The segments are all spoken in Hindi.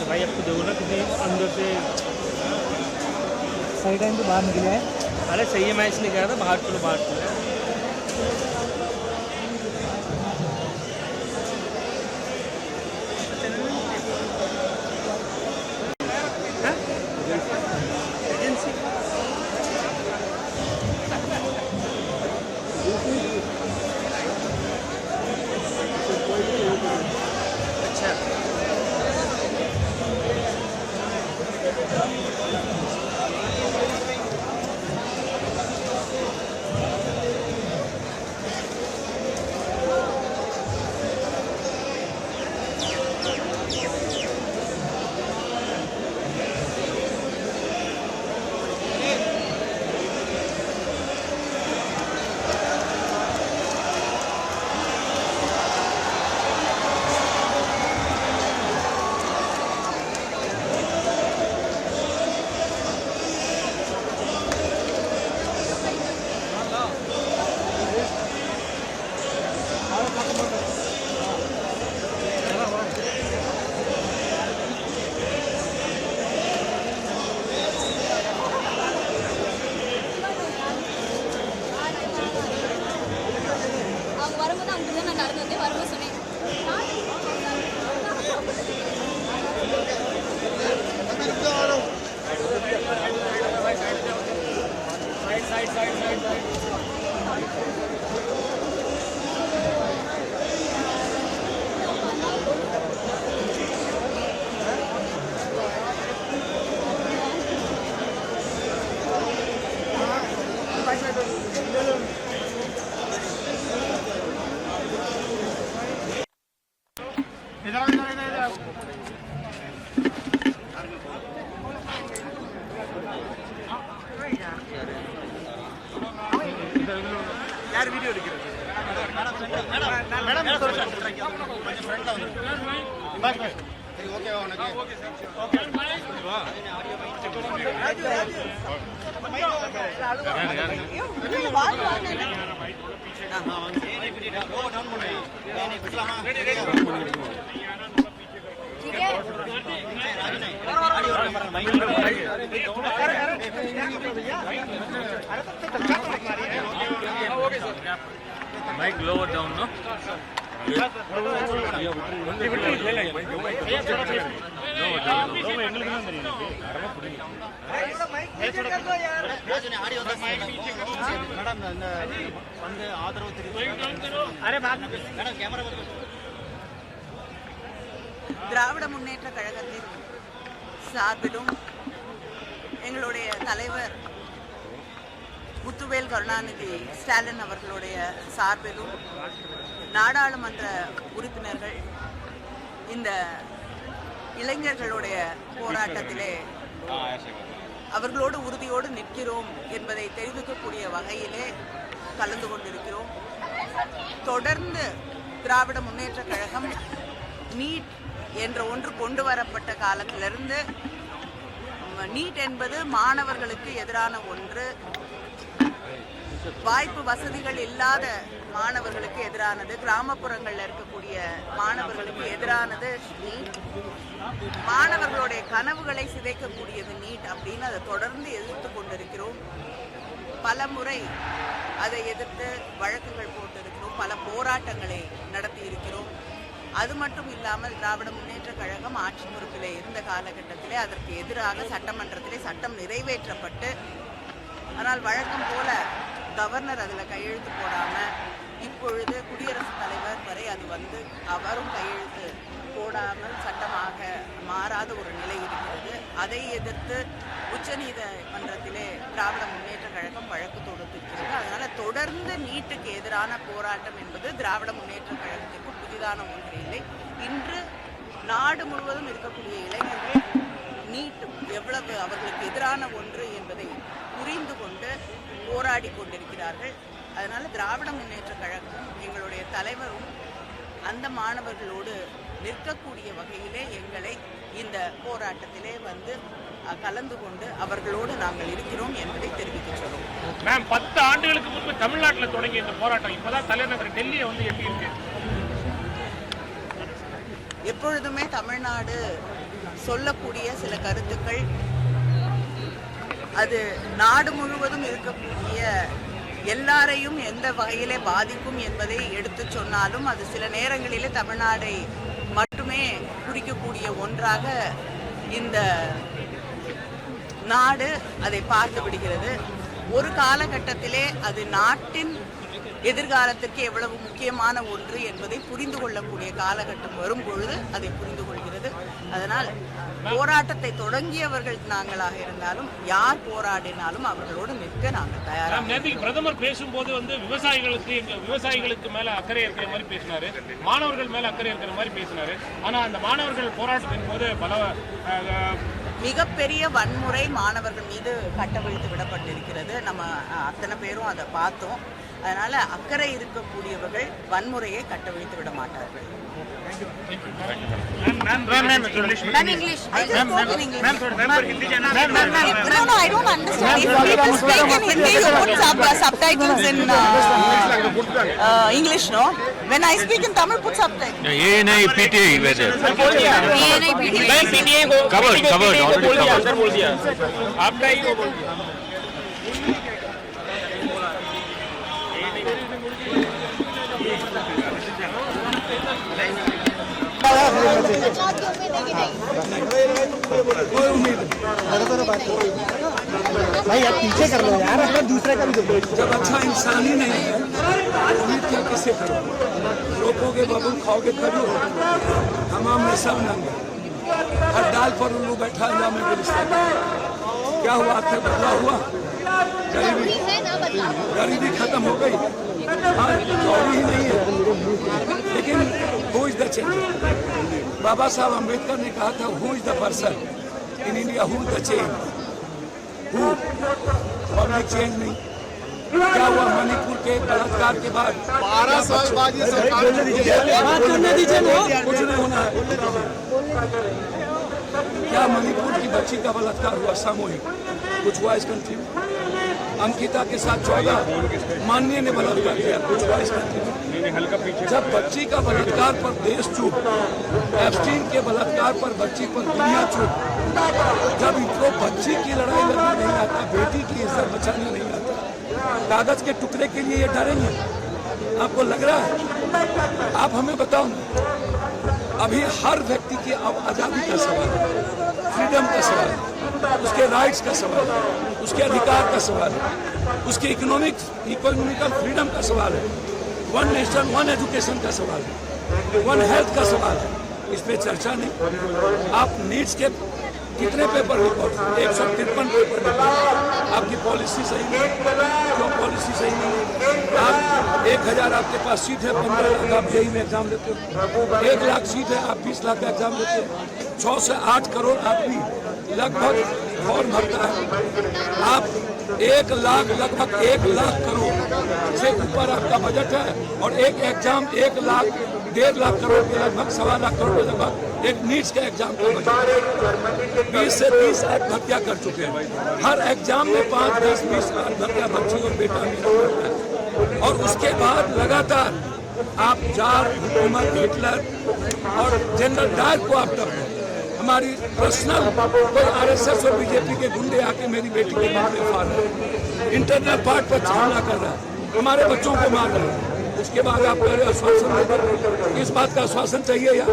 भाई आपको देखो ना कितनी अंदर से सही टाइम पे बाहर निकले हैं। अरे सही है, मैं इसलिए कह रहा था बाहर चलो बाहर चलो। यार वीडियो लिख madam mic lower down no Dravida Munnetra கழகத்தின் சார்பிலும் எங்களுடைய தலைவர் முத்துவேல் கருணாநிதி ஸ்டாலின் அவர்களுடைய சார்பிலும் நாடாளுமன்ற உறுப்பினர்கள் இந்த இளைஞர்களுடைய போராட்டத்திலே அவர்களோடு உறுதியோடு நிற்கிறோம் என்பதை தெரிவிக்கக்கூடிய வகையிலே கலந்து கொண்டிருக்கிறோம். தொடர்ந்து திராவிட முன்னேற்ற கழகம் நீட் என்ற ஒன்று கொண்டு வரப்பட்ட காலத்திலிருந்து நீட் என்பது மாணவர்களுக்கு எதிரான ஒன்று, வாய்ப்பு வசதிகள் இல்லாத மாணவர்களுக்கு எதிரானது, கிராமப்புறங்களில் இருக்கக்கூடிய மாணவர்களுக்கு எதிரானது நீட், மாணவர்களுடைய கனவுகளை சிதைக்கக்கூடியது நீட் அப்படின்னு அதை தொடர்ந்து எதிர்த்து கொண்டிருக்கிறோம். பல முறை அதை எதிர்த்து வழக்குகள் போட்டிருக்கிறோம், பல போராட்டங்களை நடத்தி இருக்கிறோம். அது மட்டும் இல்லாமல் திராவிட முன்னேற்ற கழகம் ஆட்சி பொறுப்பில் இருந்த காலகட்டத்திலே அதற்கு எதிராக சட்டமன்றத்திலே சட்டம் நிறைவேற்றப்பட்டு, ஆனால் வழக்கம் போல கவர்னர் அதில் கையெழுத்து போடாமல் இப்பொழுது குடியரசுத் தலைவர் வரை அது வந்து அவரும் கையெழுத்து போடாமல் சட்டமாக மாறாத ஒரு நிலை இருக்கிறது. அதை எதிர்த்து உச்சநீதிமன்றத்திலே திராவிட முன்னேற்ற கழகம் வழக்கு தொடுத்திருக்கிறது. அதனால தொடர்ந்து நீட்டுக்கு எதிரான போராட்டம் என்பது திராவிட முன்னேற்ற கழகத்திற்கு புதிதான ஒன்று இல்லை. இன்று நாடு முழுவதும் இருக்கக்கூடிய இளைஞர்கள் நீட் எவ்வளவு அவர்களுக்கு எதிரான ஒன்று என்பதை புரிந்து கொண்டு போராடி கொண்டிருக்கிறார்கள். அதனால திராவிட முன்னேற்ற கழகம் எங்களுடைய தலைவரும் அந்த மாணவர்களோடு நிற்கக்கூடிய வகையிலே எங்களை இந்த போராட்டத்திலே வந்து கலந்து கொண்டு அவர்களோடு நாங்கள் இருக்கிறோம் என்பதை தெரிவிக்கிறோம். மேம், 10 ஆண்டுகளுக்கு முன்பு தமிழ்நாட்டில் தொடங்கிய இந்த போராட்டம் இப்பதான் தலைநகர் டெல்லியை வந்து எப்படி இருக்கு? எப்பொழுதுமே தமிழ்நாடு சொல்லக்கூடிய சில கருத்துக்கள் அது நாடு முழுவதும் இருக்கக்கூடிய எல்லாரையும் எந்த வகையிலே பாதிக்கும் என்பதை எடுத்து சொன்னாலும் அது சில நேரங்களிலே தமிழ்நாடை மட்டுமே குறிக்கக்கூடிய ஒன்றாக இந்த நாடு அதை பார்த்து விடுகிறது. ஒரு காலகட்டத்திலே அது நாட்டின் எதிர்காலத்திற்கு எவ்வளவு முக்கியமான ஒன்று என்பதை புரிந்து கொள்ளக்கூடிய காலகட்டம் வரும் பொழுது அதை புரிந்து கொள்கிறது. அதனால் போராட்டத்தை தொடங்கியவர்கள் நாங்களாக இருந்தாலும் யார் போராடினாலும் அவர்களோடு நிற்க நாங்கள் தயாராக. நேற்றுக்கு பிரதமர் பேசும்போது வந்து விவசாயிகளுக்கு மேல அக்கறை இருக்கிற மாதிரி பேசினாரு, மாணவர்கள் மேல அக்கறை இருக்கிற மாதிரி பேசினாரு. ஆனா அந்த மாணவர்கள் போராட்டத்தின் போது பல மிகப்பெரிய வன்முறை மாணவர்கள் மீது கட்டவிழ்த்து விடப்பட்டிருக்கிறது. நம்ம அத்தனை பேரும் அதை பார்த்தோம். அதனால அக்கறை இருக்கக்கூடியவர்கள் வன்முறையை கட்டவிழ்த்து விட மாட்டார்கள். Ma'am, English. I just spoke in English. No, I don't understand. If people speak in Hindi, you put subtitles in English, no? When I speak in Tamil, put subtitles. ANI PTI whether ANI PTI covered already covered. बोल दिया आपका ही वो बोल दिया. भाई आप पीछे कर लो यार, अपना दूसरे का भी दो. जब अच्छा इंसान ही नहीं है उम्मीद क्या किससे करो? रोकोगे बबूल खाओगे करो. हमाम में सब नंगे हर डाल पर उल्लू बैठा हुआ में गुलिस्तान. क्या हुआ? आखिर बदला हुआ? गरीबी खत्म हो गई. हाँ, चौड़ी ही नहीं है, लेकिन हु इज द चेंज? बाबा साहब अम्बेडकर ने कहा था who is the person in India, who the change? Who? Public change नहीं. क्या हुआ मणिपुर के बलात्कार के बाद? 12 साल बाद ये सरकार कुछ नहीं होना है. क्या मणिपुर की बच्ची का बलात्कार हुआ सामूहिक? कुछ हुआ इस कंट्री में? अंकिता के साथ 14 माननीय ने बलात्कार किया, कुछ हुआ इस कंट्री में? जब बच्ची का बलात्कार पर देश चुप, एप्स्टीन के बलात्कार पर बच्ची पर दुनिया चुप, जब इनको बच्ची की लड़ाई लड़ना नहीं आता, बेटी की इज्जत बचाना नहीं आता, कागज के टुकड़े के लिए ये डरेंगे? आपको लग रहा है? आप हमें बताओ ना. अभी हर व्यक्ति की आज़ादी का सवाल है, फ्रीडम का सवाल है, उसके राइट्स का सवाल है, उसके अधिकार का सवाल है, उसके इकोनॉमिकल फ्रीडम का सवाल है, वन नेशन वन एजुकेशन का सवाल है, वन हेल्थ का सवाल है. इस पे चर्चा नहीं. आप नीट्स के कितने पेपर रिकॉर्ड? 153 paper record. आपकी पॉलिसी सही नहीं. क्यों पॉलिसी सही नहीं? आप 1000 आपके पास सीट है, 15 लाख आप जेई में एग्जाम देते हो. 1 लाख सीट है, आप 20 लाख का एग्जाम देते हो. 6 से 8 करोड़ आदमी लगभग फॉर्म भरता है. आप 1 लाख लगभग 1 लाख करोड़ से ऊपर आपका बजट है, और एक एग्जाम 1 लाख 1.5 लाख करोड़ के लगभग 1.25 लाख करोड़ के लगभग एक नीट्स का एग्जाम का बजट. 20 से 30 लाख भर्तियां कर चुके हैं. हर एग्जाम में 5, 10, 20 लाख भर्तियां बच्ची और बेटा मिलता है. और उसके बाद लगातार आप जार, हुकूमत, हिटलर और जनरल डायर को आप टप हमारी पर्सनल कोई आरएसएस और बीजेपी के गुंडे आके मेरी बेटी के बारे में फाड़ रहे. इंटरनल पार्ट पर हमला कर रहा है, हमारे बच्चों को मार रहा है। उसके बाद आप कह रहे आश्वासन दे दो, किस बात का आश्वासन चाहिए यार?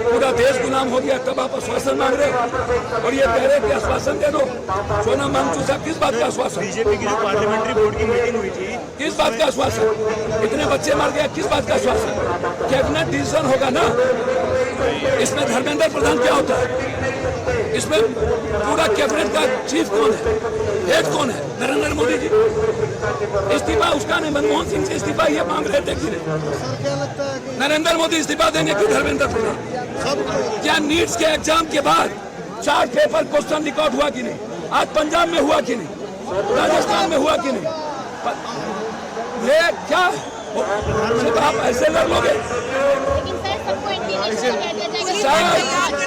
पूरा देश गुलाम हो गया तब आप आश्वासन मांग रहे हो और ये कह रहे कि आश्वासन दे दो। सोना मांगचू साहब किस बात का आश्वासन? बीजेपी की जो पार्लियामेंट्री बोर्ड की मीटिंग हुई थी, किस बात का आश्वासन? इतने बच्चे मर गए, किस बात का आश्वासन? कैबिनेट डिसीजन होगा ना, इसमें धर्मेंद्र प्रधान क्या होता है? इसमें पूरा कैबिनेट का चीफ कौन है, हेड कौन है? नरेंद्र मोदी जी। इस्तीफा उसका नहीं, मनमोहन सिंह से इस्तीफा ये मांग रहे थे कि नरेंद्र मोदी इस्तीफा देंगे कि धर्मेंद्र प्रधान? क्या नीट्स के एग्जाम के बाद 4 पेपर क्वेश्चन रिकॉर्ड हुआ कि नहीं? आज पंजाब में हुआ कि नहीं? राजस्थान में हुआ कि नहीं? ये क्या सिर्फ आप ऐसे लड़ लोगे? सर,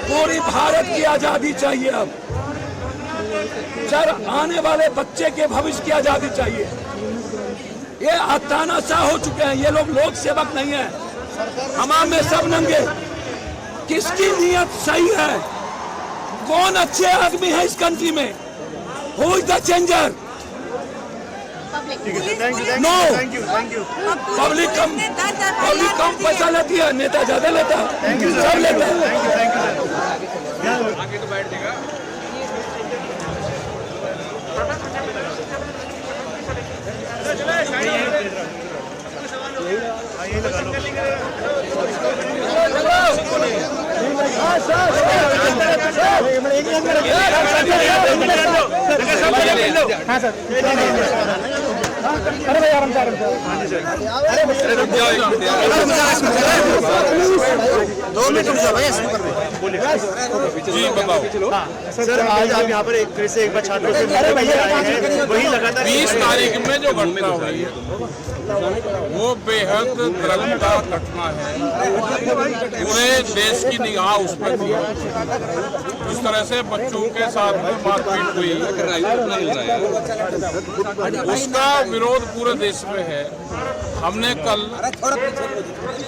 पूरी भारत की आजादी चाहिए अब सर, आने वाले बच्चे के भविष्य की आजादी चाहिए। ये तानाशाह हो चुके हैं ये लोग सेवक नहीं है। हमाम में सब नंगे। किसकी नीयत सही है? कौन अच्छे आदमी है इस कंट्री में? Who is the changer? No, public कम पैसा लेती है, नेता ज्यादा लेता है, सब लेता है। आगे तो बैठ जाएगा। हाँ सर, अरे भाई आराम से अरे 2 मिनट रुक जाओ भैया, शुरू कर रहे जी बताओ। सर, आज आप यहाँ पर एक फिर से एक बार छात्रों से वही लगातार 20 तारीख में जो घटना हुई है वो बेहद दर्दनाक घटना है। पूरे देश की निगाह उस पर थी। इस तरह से बच्चों के साथ में मारपीट हुई, उसका विरोध पूरे देश में है। हमने कल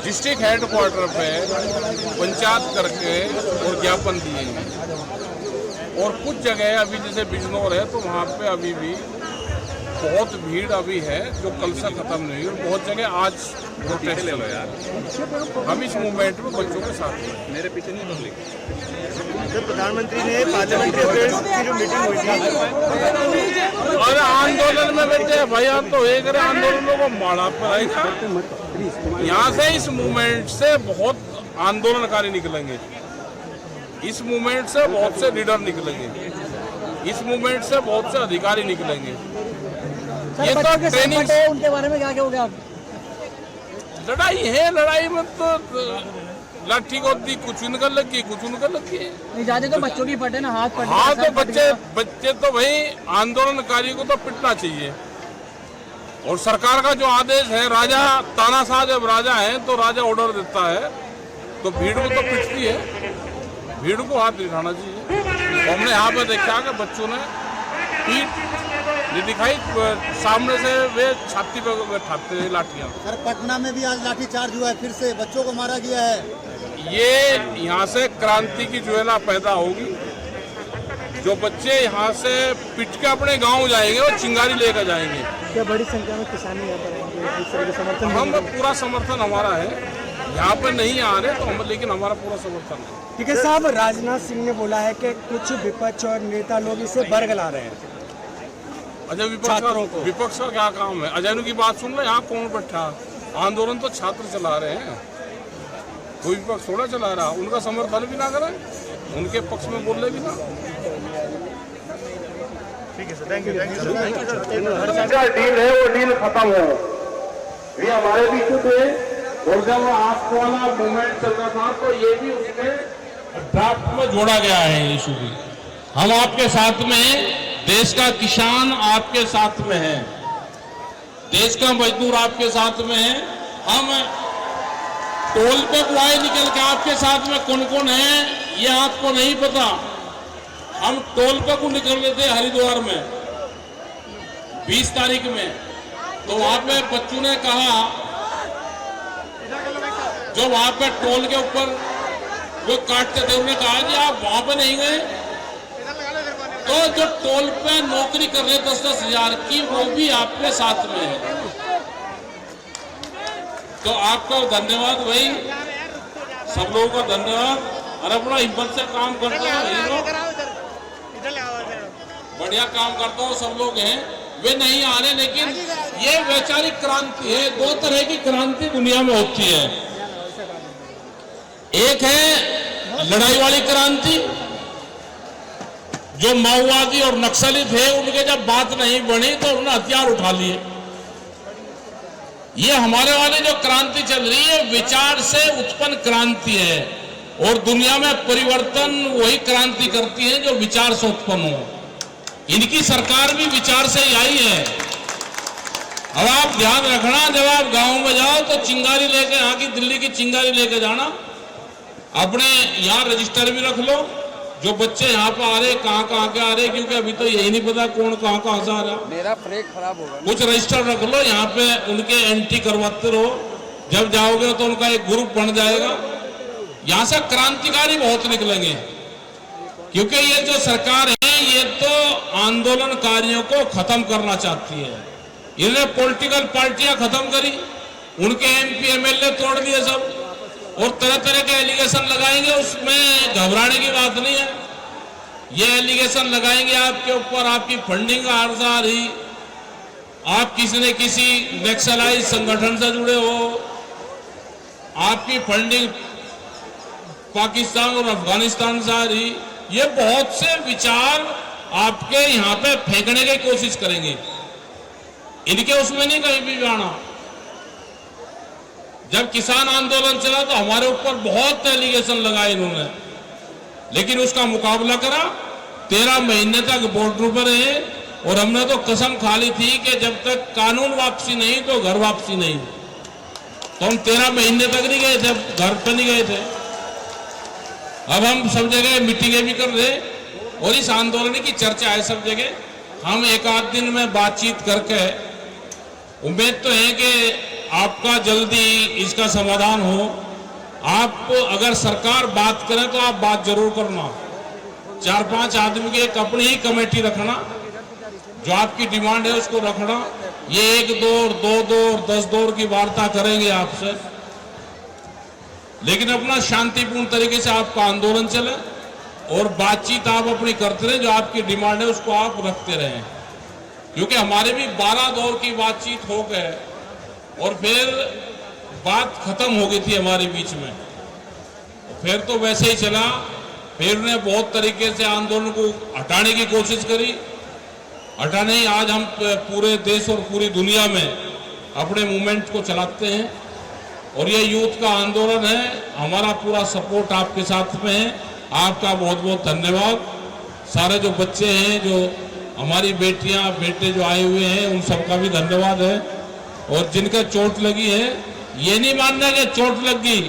डिस्ट्रिक्ट हेडक्वार्टर पे पंचायत करके और ज्ञापन दिए हैं और कुछ जगह अभी जैसे बिजनौर है तो वहाँ पे अभी भी बहुत भीड़ अभी है जो कल से खत्म नहीं हुई। बहुत जगह आज प्रोटेस्ट चल रहा है। हम इस मूवमेंट में बच्चों के साथ हैं। मेरे पीछे नहीं पब्लिक। सर, प्रधानमंत्री ने पार्लियामेंट्री अफेयर्स की जो मीटिंग हुई थी और आंदोलन में बैठे भैया तो एक आंदोलनों को माड़ा पर आएगा। यहाँ से इस मूवमेंट से बहुत आंदोलनकारी निकलेंगे, इस मूवमेंट से बहुत से लीडर निकलेंगे, इस मूवमेंट से बहुत से अधिकारी निकलेंगे। ये तो ट्रेनिंग उनके बारे में क्या कहोगे आप? लड़ाई है, लड़ाई में तो लाठी होती, कुछ निकल लगी, कुछ निकल लगी। ज्यादा तो बच्चों की फटे ना, हाथ फटे। हाँ तो बच्चे तो भाई आंदोलनकारी को तो पिटना चाहिए। और सरकार का जो आदेश है, राजा तानाशाह जब राजा है तो राजा ऑर्डर देता है तो भीड़ को तो पिटती है, भीड़ को हाथ दिखाना चाहिए। तो हमने यहाँ पे देखा कि बच्चों ने पीठ नहीं दिखाई, सामने से वे छाती पे बैठाते लाठियाँ। सर, पटना में भी आज लाठी चार्ज हुआ है, फिर से बच्चों को मारा गया है। ये यहाँ से क्रांति की ज्वाला पैदा होगी। जो बच्चे यहाँ से पिट के अपने गांव जाएंगे और चिंगारी लेकर जाएंगे। क्या बड़ी संख्या में किसान यहाँ पर समर्थन? हम पूरा समर्थन हमारा है, यहाँ पर नहीं आ रहे तो हम, लेकिन हमारा पूरा समर्थन है। ठीक है साहब, राजनाथ सिंह ने बोला है कि कुछ विपक्ष और नेता लोग इसे बरगला रहे हैं। अजय विपक्ष का क्या काम है? अजय की बात सुन लो, यहाँ कौन बैठा? आंदोलन तो छात्र चला रहे हैं, कोई विपक्ष थोड़ा चला रहा। उनका समर्थन भी ना करें, उनके पक्ष में बोले भी ना। ठीक है sir, thank you sir. Deal है वो डील खत्म हो। ये हमारे बीच थे और जब आपको वाला मूवमेंट चल रहा था तो ये भी उसमें ड्राफ्ट में जोड़ा गया है इशू भी। हम आपके साथ में हैं, देश का किसान आपके साथ में है, देश का मजदूर आपके साथ में है। हम टोल पे बुआई निकल के आपके साथ में कौन कौन है ये आपको नहीं पता। हम टोल पे को निकल रहे थे हरिद्वार में 20 तारीख में, तो वहां पे बच्चों ने कहा, जो वहां पे टोल के ऊपर वो काटते थे, उन्होंने कहा कि आप वहां पे नहीं गए, तो जो टोल पे नौकरी कर रहे 10-10 हजार की, वो भी आपके साथ में है। तो आपका धन्यवाद भाई, सब लोगों का धन्यवाद। और अपना हिम्मत से काम करते हो हीरो, बढ़िया काम करता हो, सब लोग हैं, वे नहीं आ रहे। लेकिन ये वैचारिक क्रांति है। दो तरह की क्रांति दुनिया में होती है, एक है लड़ाई वाली क्रांति, जो माओवादी और नक्सली थे, उनके जब बात नहीं बनी तो उन्होंने हथियार उठा लिए। ये हमारे वाली जो क्रांति चल रही है, विचार से उत्पन्न क्रांति है, और दुनिया में परिवर्तन वही क्रांति करती है जो विचार से उत्पन्न हो। इनकी सरकार भी विचार से ही आई है। अब आप ध्यान रखना, जब आप गांव में जाओ तो चिंगारी लेके, यहाँ की दिल्ली की चिंगारी लेके जाना, अपने यहाँ रजिस्टर भी रख लो, जो बच्चे यहाँ पर आ रहे कहाँ के आ रहे, क्योंकि अभी तो यही नहीं पता कौन कहाँ से आ रहा। मेरा ब्रेक खराब होगा। कुछ रजिस्टर रख लो, यहाँ पे उनके एंट्री करवाते रहो। जब जाओगे तो उनका एक ग्रुप बन जाएगा। यहाँ से क्रांतिकारी बहुत निकलेंगे, क्योंकि ये जो सरकार है, ये तो आंदोलनकारियों को खत्म करना चाहती है। इन्हें पॉलिटिकल पार्टियां खत्म करी, उनके एमपी एमएलए तोड़ दिए सब, और तरह तरह के एलिगेशन लगाएंगे। उसमें घबराने की बात नहीं है। ये एलिगेशन लगाएंगे आपके ऊपर, आपकी फंडिंग आर्जा आ रही, आप किसी न किसी नक्सलाइज संगठन से जुड़े हो, आपकी फंडिंग पाकिस्तान और अफगानिस्तान से आ रही। ये बहुत से विचार आपके यहाँ पे फेंकने की कोशिश करेंगे। इनके उसमें नहीं कहीं भी जाना। जब किसान आंदोलन चला तो हमारे ऊपर बहुत एलिगेशन लगाए इन्होंने, लेकिन उसका मुकाबला करा। 13 महीने तक बॉर्डर पर रहे, और हमने तो कसम खा ली थी कि जब तक कानून वापसी नहीं तो घर वापसी नहीं। तो हम 13 महीने तक नहीं गए थे, घर पर नहीं गए थे। अब हम सब जगह मीटिंगें भी कर रहे, और इस आंदोलन की चर्चा है सब जगह। हम एक आध दिन में बातचीत करके, उम्मीद तो है कि आपका जल्दी इसका समाधान हो। आप अगर सरकार बात करे तो आप बात जरूर करना। 4-5 आदमी की एक अपनी ही कमेटी रखना, जो आपकी डिमांड है उसको रखना। ये 1 दौर, 2 दौर, 10 दौर की वार्ता करेंगे आपसे, लेकिन अपना शांतिपूर्ण तरीके से आपका आंदोलन चले, और बातचीत आप अपनी करते रहे। जो आपकी डिमांड है उसको आप रखते रहें, क्योंकि हमारे भी 12 दौर की बातचीत हो गए, और फिर बात खत्म हो गई थी हमारे बीच में। फिर तो वैसे ही चला। फिर ने बहुत तरीके से आंदोलन को हटाने की कोशिश करी, हटाने ही आज हम पूरे देश और पूरी दुनिया में अपने मूवमेंट को चलाते हैं। और ये यूथ का आंदोलन है, हमारा पूरा सपोर्ट आपके साथ में है। आपका बहुत बहुत धन्यवाद। सारे जो बच्चे हैं, जो हमारी बेटियां बेटे जो आए हुए हैं, उन सबका भी धन्यवाद है। और जिनका चोट लगी है, ये नहीं मानना कि चोट लग गई।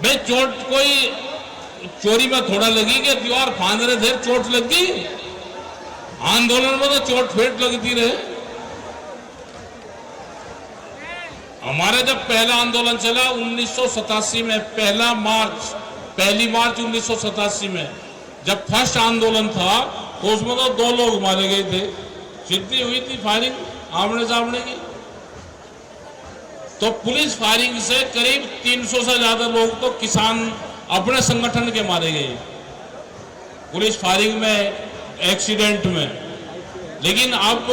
भाई चोट कोई चोरी में थोड़ा लगी कि दीवार फांद रहे थे चोट लग गई। आंदोलन में तो चोट फेट लगती रहे। हमारे जब पहला आंदोलन चला 1987 में, पहली मार्च 1987 में जब फर्स्ट आंदोलन था, तो उसमें तो 2 लोग मारे गए थे। जितनी हुई थी फायरिंग आमने सामने की, तो पुलिस फायरिंग से करीब 300 से ज्यादा लोग तो किसान अपने संगठन के मारे गए पुलिस फायरिंग में, एक्सीडेंट में। लेकिन अब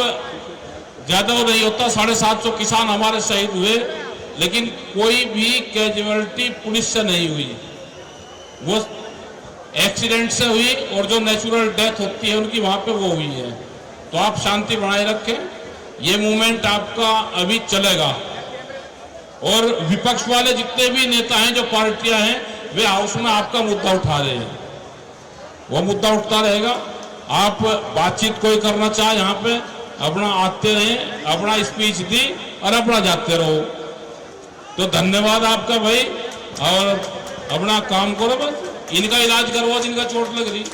ज्यादा नहीं होता, 750 किसान हमारे शहीद हुए, लेकिन कोई भी कैजुअलिटी पुलिस से नहीं हुई। वो एक्सीडेंट से हुई, और जो नेचुरल डेथ होती है उनकी वहां पे वो हुई है। तो आप शांति बनाए रखें। ये मूवमेंट आपका अभी चलेगा, और विपक्ष वाले जितने भी नेता हैं, जो पार्टियां हैं, वे हाउस में आपका मुद्दा उठा रहे हैं। वो मुद्दा उठता रहेगा। आप बातचीत कोई करना चाहे यहाँ पे अपना आते रहें, अपना स्पीच दी और अपना जाते रहो। तो धन्यवाद आपका भाई, और अपना काम करो, बस इनका इलाज करवाओ जिनका चोट लग रही।